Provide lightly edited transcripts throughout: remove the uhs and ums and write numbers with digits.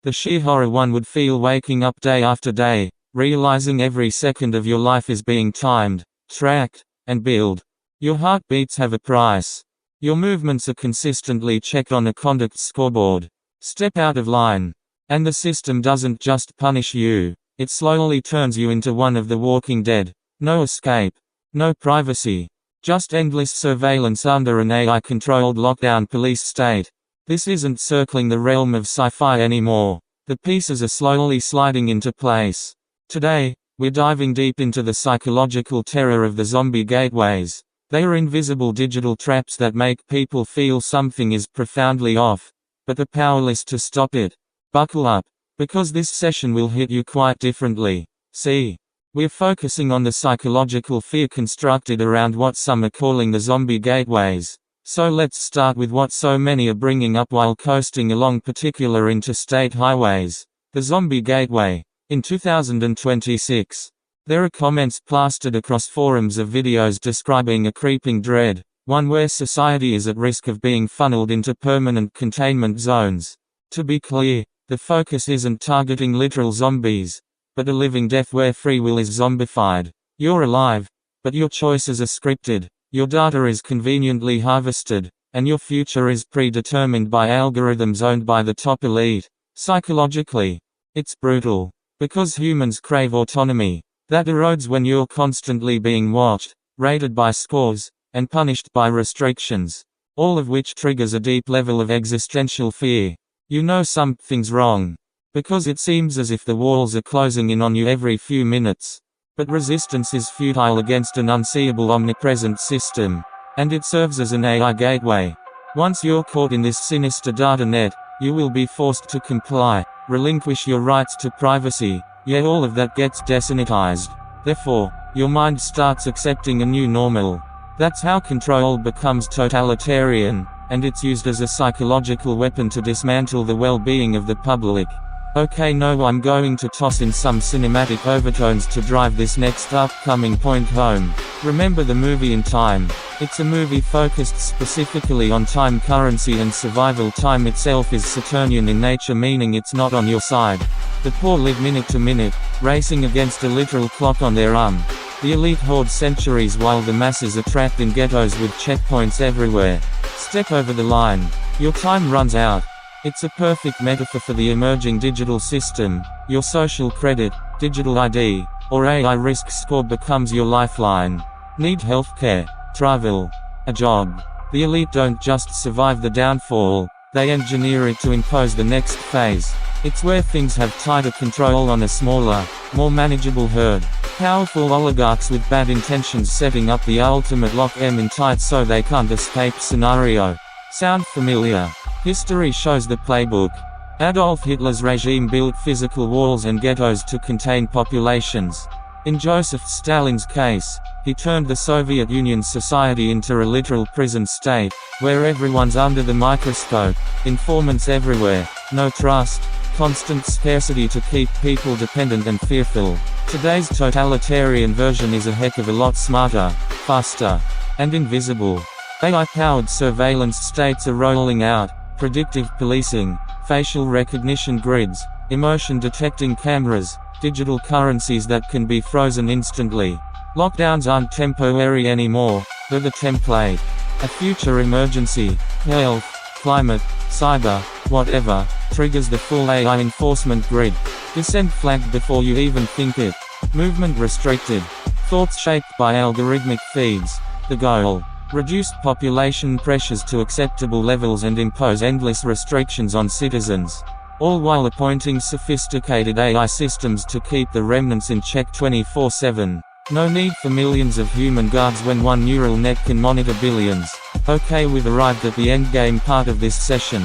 The sheer horror one would feel waking up day after day, realizing every second of your life is being timed, tracked, and billed. Your heartbeats have a price. Your movements are consistently checked on a conduct scoreboard. Step out of line. And the system doesn't just punish you, it slowly turns you into one of the walking dead. No escape. No privacy. Just endless surveillance under an AI-controlled lockdown police state. This isn't circling the realm of sci-fi anymore. The pieces are slowly sliding into place. Today, we're diving deep into the psychological terror of the zombie gateways. They are invisible digital traps that make people feel something is profoundly off, but are powerless to stop it. Buckle up, because this session will hit you quite differently. See, we're focusing on the psychological fear constructed around what some are calling the zombie gateways. So let's start with what so many are bringing up while coasting along particular interstate highways. The zombie gateway. In 2026. There are comments plastered across forums of videos describing a creeping dread, one where society is at risk of being funneled into permanent containment zones. To be clear, the focus isn't targeting literal zombies, but a living death where free will is zombified. You're alive, but your choices are scripted, your data is conveniently harvested, and your future is predetermined by algorithms owned by the top elite. Psychologically, it's brutal, because humans crave autonomy. That erodes when you're constantly being watched, rated by scores, and punished by restrictions. All of which triggers a deep level of existential fear. You know something's wrong, because it seems as if the walls are closing in on you every few minutes. But resistance is futile against an unseeable omnipresent system, and it serves as an AI gateway. Once you're caught in this sinister data net, you will be forced to comply, relinquish your rights to privacy. Yeah, all of that gets desanitized. Therefore, your mind starts accepting a new normal. That's how control becomes totalitarian, and it's used as a psychological weapon to dismantle the well-being of the public. Okay, no, I'm going to toss in some cinematic overtones to drive this next upcoming point home. Remember the movie In Time? It's a movie focused specifically on time currency and survival. Time itself is Saturnian in nature, meaning it's not on your side. The poor live minute to minute, racing against a literal clock on their arm. The elite hoard centuries while the masses are trapped in ghettos with checkpoints everywhere. Step over the line. Your time runs out. It's a perfect metaphor for the emerging digital system. Your social credit, digital ID, or AI risk score becomes your lifeline. Need healthcare, travel, a job. The elite don't just survive the downfall, they engineer it to impose the next phase. It's where things have tighter control on a smaller, more manageable herd. Powerful oligarchs with bad intentions setting up the ultimate lock 'em in tight so they can't escape scenario. Sound familiar? History shows the playbook. Adolf Hitler's regime built physical walls and ghettos to contain populations. In Joseph Stalin's case, he turned the Soviet Union's society into a literal prison state, where everyone's under the microscope, informants everywhere, no trust, constant scarcity to keep people dependent and fearful. Today's totalitarian version is a heck of a lot smarter, faster, and invisible. AI-powered surveillance states are rolling out. Predictive policing, facial recognition grids, emotion-detecting cameras, digital currencies that can be frozen instantly. Lockdowns aren't temporary anymore, they're the template. A future emergency, health, climate, cyber, whatever, triggers the full AI enforcement grid. Descent flagged before you even think it. Movement restricted. Thoughts shaped by algorithmic feeds. The goal: reduce population pressures to acceptable levels and impose endless restrictions on citizens, all while appointing sophisticated AI systems to keep the remnants in check 24/7. No need for millions of human guards when one neural net can monitor billions. Okay, we've arrived at the endgame part of this session.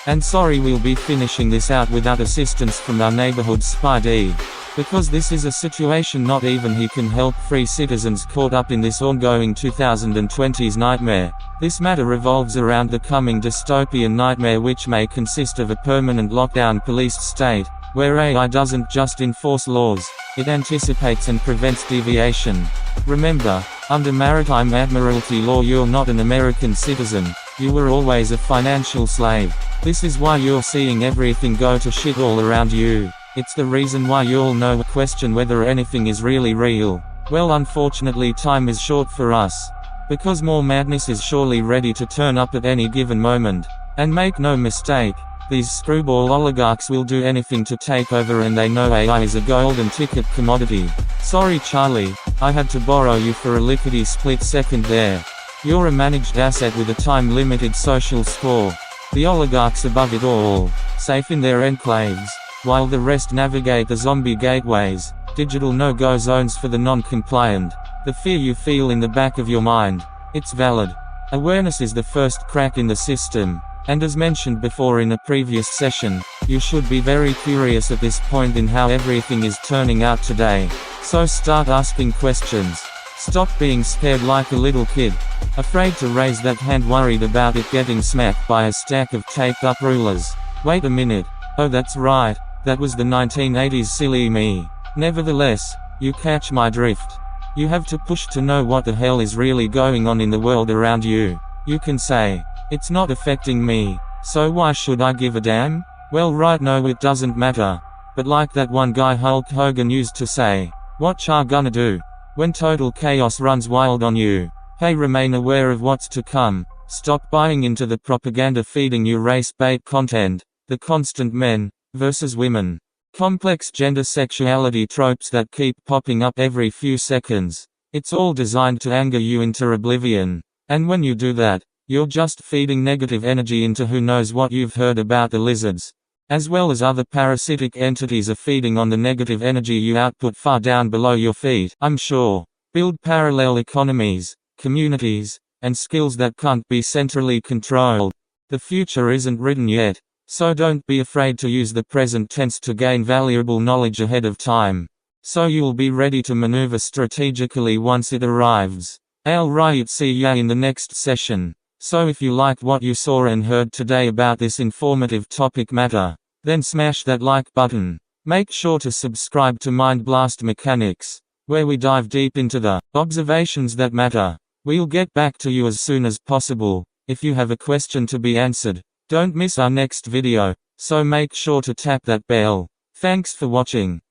And sorry, we'll be finishing this out without assistance from our neighborhood Spidey. Because this is a situation not even he can help. Free citizens caught up in this ongoing 2020s nightmare. This matter revolves around the coming dystopian nightmare, which may consist of a permanent lockdown policed state, where AI doesn't just enforce laws, it anticipates and prevents deviation. Remember, under maritime admiralty law you're not an American citizen, You were always a financial slave. This is why you're seeing everything go to shit all around you. It's the reason why you all know question whether anything is really real. Well, unfortunately time is short for us. Because more madness is surely ready to turn up at any given moment. And make no mistake, these screwball oligarchs will do anything to take over, and they know AI is a golden ticket commodity. Sorry Charlie, I had to borrow you for a lickety-split second there. You're a managed asset with a time-limited social score. The oligarchs above it all, safe in their enclaves, while the rest navigate the zombie gateways, digital no-go zones for the non-compliant. The fear you feel in the back of your mind, it's valid. Awareness is the first crack in the system, and as mentioned before in a previous session, you should be very curious at this point in how everything is turning out today. So start asking questions. Stop being scared like a little kid, afraid to raise that hand, worried about it getting smacked by a stack of taped-up rulers. Wait a minute. Oh, that's right, that was the 1980s, silly me. Nevertheless, you catch my drift. You have to push to know what the hell is really going on in the world around you. You can say, it's not affecting me, so why should I give a damn? Well, right, no, it doesn't matter. But like that one guy Hulk Hogan used to say, what ya gonna do when total chaos runs wild on you? Hey, remain aware of what's to come. Stop buying into the propaganda feeding you race-bait content, the constant men versus women, complex gender sexuality tropes that keep popping up every few seconds. It's all designed to anger you into oblivion. And when you do that, you're just feeding negative energy into who knows what. You've heard about the lizards, as well as other parasitic entities are feeding on the negative energy you output far down below your feet, I'm sure. Build parallel economies, communities, and skills that can't be centrally controlled. The future isn't written yet, so don't be afraid to use the present tense to gain valuable knowledge ahead of time, so you'll be ready to maneuver strategically once it arrives. Alright, see ya in the next session. So if you liked what you saw and heard today about this informative topic matter, then smash that like button. Make sure to subscribe to Mind Blast Mechanics, where we dive deep into the observations that matter. We'll get back to you as soon as possible. If you have a question to be answered, don't miss our next video, so make sure to tap that bell. Thanks for watching.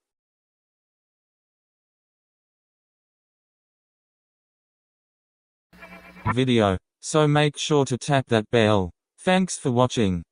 So make sure to tap that bell. Thanks for watching.